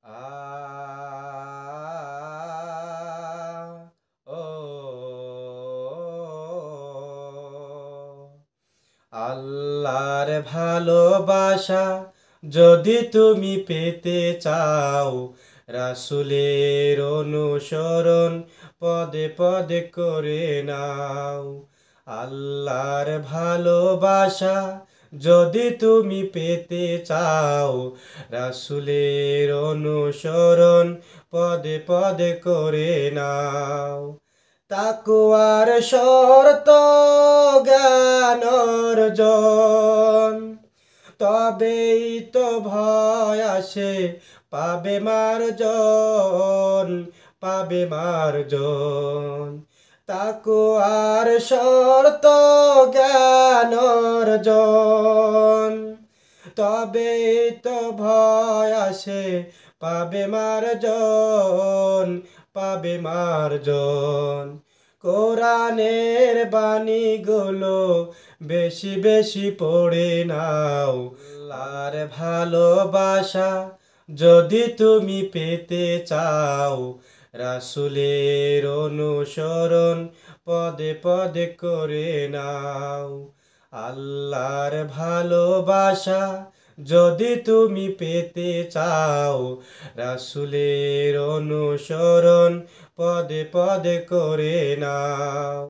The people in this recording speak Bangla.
আ ও আল্লাহর ভালোবাসা যদি তুমি পেতে চাও, রাসূলের অনুসরণ পদে পদে করে নাও। আল্লাহর ভালোবাসা যদি তুমি পেতে চাও, রাসূলের অনুসরণ পদে পদে করে নাও। তাকওয়ার শর্ত জ্ঞান অর্জন, তবেই তো ভয় আসে, পাবে মার্জন, পাবে মার্জন। তাকওয়ার শর্ত জ্ঞান অর্জন, তবেই তো ভয় আসে, পাবে মার্জন, পাবে মার্জন। কোরআনের বাণীগুলো বেশি বেশি পড়ে নাও। আল্লাহর ভালোবাসা যদি তুমি পেতে চাও, রাসূলের অনুসরণ পদে পদে করে নাও। আল্লাহর ভালোবাসা যদি তুমি পেতে চাও, রাসূলের অনুসরণ পদে পদে করে নাও।